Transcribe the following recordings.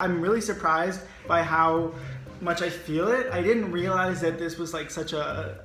I'm really surprised by how much I feel it. I didn't realize that this was like such a...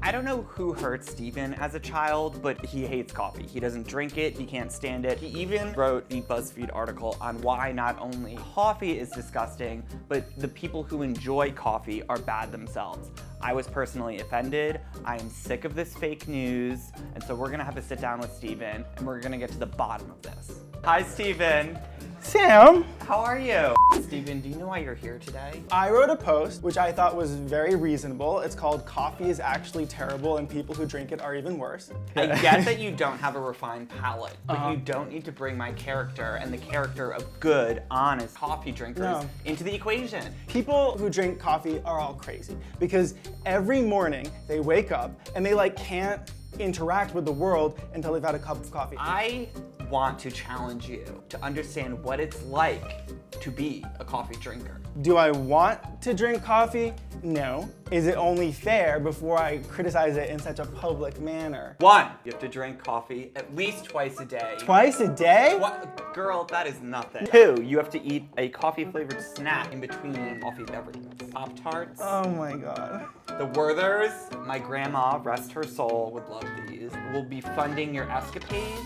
I don't know who hurt Steven as a child, but he hates coffee. He doesn't drink it, he can't stand it. He even wrote the BuzzFeed article on why not only coffee is disgusting, but the people who enjoy coffee are bad themselves. I was personally offended. I am sick of this fake news, and so we're gonna have to sit down with Steven, and we're gonna get to the bottom of this. Hi, Steven. Sam! How are you? Steven, do you know why you're here today? I wrote a post, which I thought was very reasonable. It's called "Coffee is Actually Terrible and People Who Drink It Are Even Worse." I get that you don't have a refined palate, but you don't need to bring my character and the character of good, honest coffee drinkers into the equation. People who drink coffee are all crazy because every morning they wake up and they can't interact with the world until they've had a cup of coffee. I want to challenge you to understand what it's like to be a coffee drinker. Do I want to drink coffee? No. Is it only fair before I criticize it in such a public manner? 1, you have to drink coffee at least twice a day. Twice a day? What? Girl, that is nothing. 2, you have to eat a coffee-flavored snack in between coffee beverages. Pop-Tarts. Oh my God. The Werthers, my grandma, rest her soul, would love these, will be funding your escapades,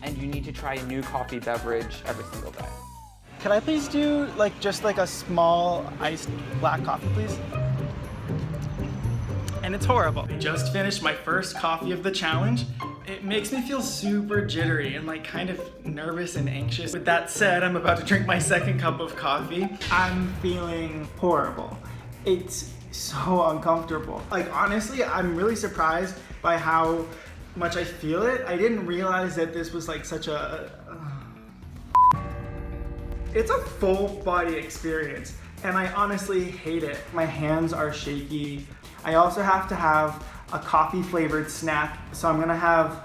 and you need to try a new coffee beverage every single day. Can I please do just a small iced black coffee, please? And it's horrible. I just finished my first coffee of the challenge. It makes me feel super jittery and kind of nervous and anxious. With that said, I'm about to drink my second cup of coffee. I'm feeling horrible. It's so uncomfortable. Honestly, I'm really surprised by how much I feel it. I didn't realize that this was such a... It's a full body experience, and I honestly hate it. My hands are shaky. I also have to have a coffee flavored snack, so I'm gonna have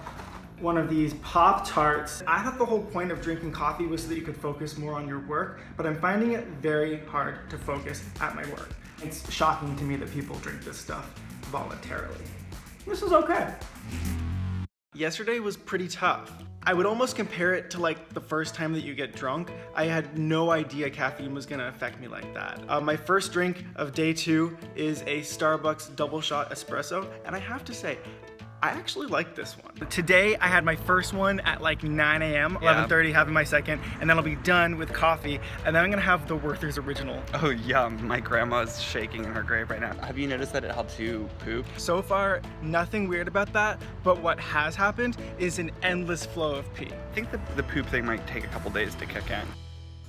one of these Pop-Tarts. I thought the whole point of drinking coffee was so that you could focus more on your work, but I'm finding it very hard to focus at my work. It's shocking to me that people drink this stuff voluntarily. This is okay. Yesterday was pretty tough. I would almost compare it to the first time that you get drunk. I had no idea caffeine was gonna affect me like that. My first drink of day 2 is a Starbucks double shot espresso, and I have to say, I actually like this one. Today, I had my first one at 9 a.m., 11:30, having my second, and then I'll be done with coffee, and then I'm gonna have the Werther's Original. Oh yeah, my grandma's shaking in her grave right now. Have you noticed that it helps you poop? So far, nothing weird about that, but what has happened is an endless flow of pee. I think the poop thing might take a couple days to kick in.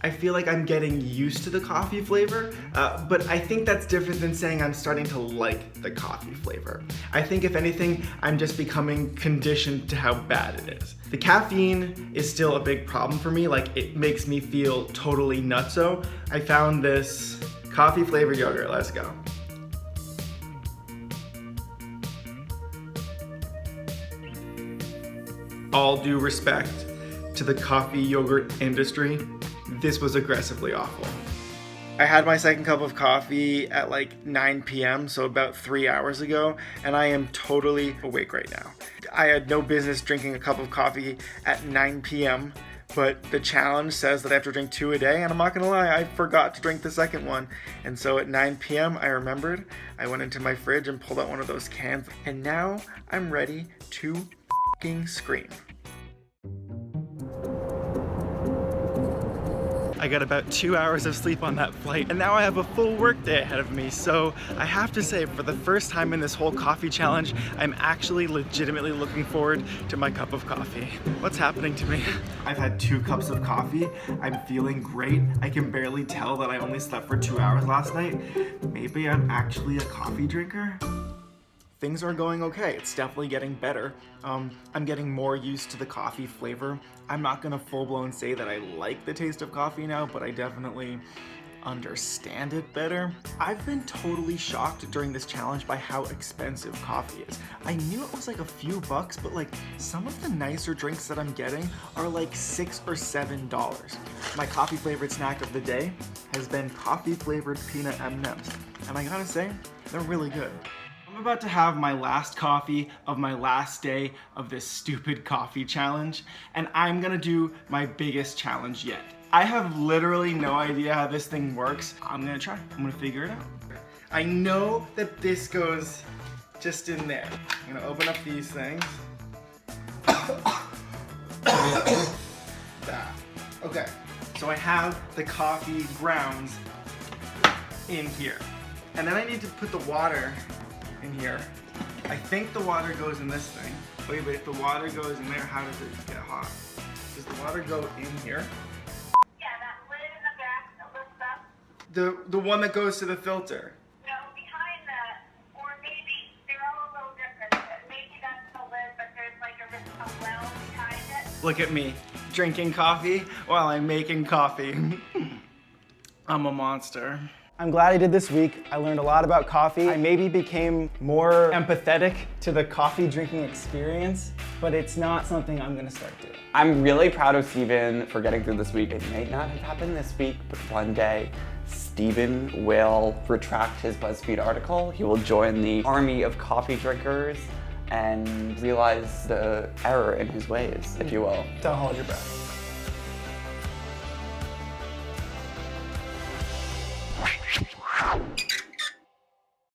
I feel like I'm getting used to the coffee flavor, but I think that's different than saying I'm starting to like the coffee flavor. I think if anything, I'm just becoming conditioned to how bad it is. The caffeine is still a big problem for me, it makes me feel totally nutso. I found this coffee flavored yogurt, let's go. All due respect to the coffee yogurt industry, this was aggressively awful. I had my second cup of coffee at 9 p.m., so about 3 hours ago, and I am totally awake right now. I had no business drinking a cup of coffee at 9 p.m., but the challenge says that I have to drink 2 a day, and I'm not gonna lie, I forgot to drink the second one. And so at 9 p.m. I remembered, I went into my fridge and pulled out one of those cans, and now I'm ready to f***ing scream. I got about 2 hours of sleep on that flight, and now I have a full work day ahead of me. So I have to say, for the first time in this whole coffee challenge, I'm actually legitimately looking forward to my cup of coffee. What's happening to me? I've had 2 cups of coffee. I'm feeling great. I can barely tell that I only slept for 2 hours last night. Maybe I'm actually a coffee drinker? Things are going okay. It's definitely getting better. I'm getting more used to the coffee flavor. I'm not gonna full-blown say that I like the taste of coffee now, but I definitely understand it better. I've been totally shocked during this challenge by how expensive coffee is. I knew it was a few bucks, but some of the nicer drinks that I'm getting are $6 or $7. My coffee flavored snack of the day has been coffee flavored peanut M&Ms, and I gotta say, they're really good. I'm about to have my last coffee of my last day of this stupid coffee challenge, and I'm gonna do my biggest challenge yet. I have literally no idea how this thing works. I'm gonna try, I'm gonna figure it out. I know that this goes just in there. I'm gonna open up these things. That. Okay, so I have the coffee grounds in here. And then I need to put the water in here. I think the water goes in this thing. Wait, but if the water goes in there, how does it get hot? Does the water go in here? Yeah, that lid in the back that lifts up. The one that goes to the filter. No, behind that, or maybe they're all a little different. Maybe that's the lid, but there's like a well behind it. Look at me, drinking coffee while I'm making coffee. I'm a monster. I'm glad I did this week. I learned a lot about coffee. I maybe became more empathetic to the coffee drinking experience, but it's not something I'm gonna start doing. I'm really proud of Steven for getting through this week. It may not have happened this week, but one day, Steven will retract his BuzzFeed article. He will join the army of coffee drinkers and realize the error in his ways, if you will. Don't hold your breath.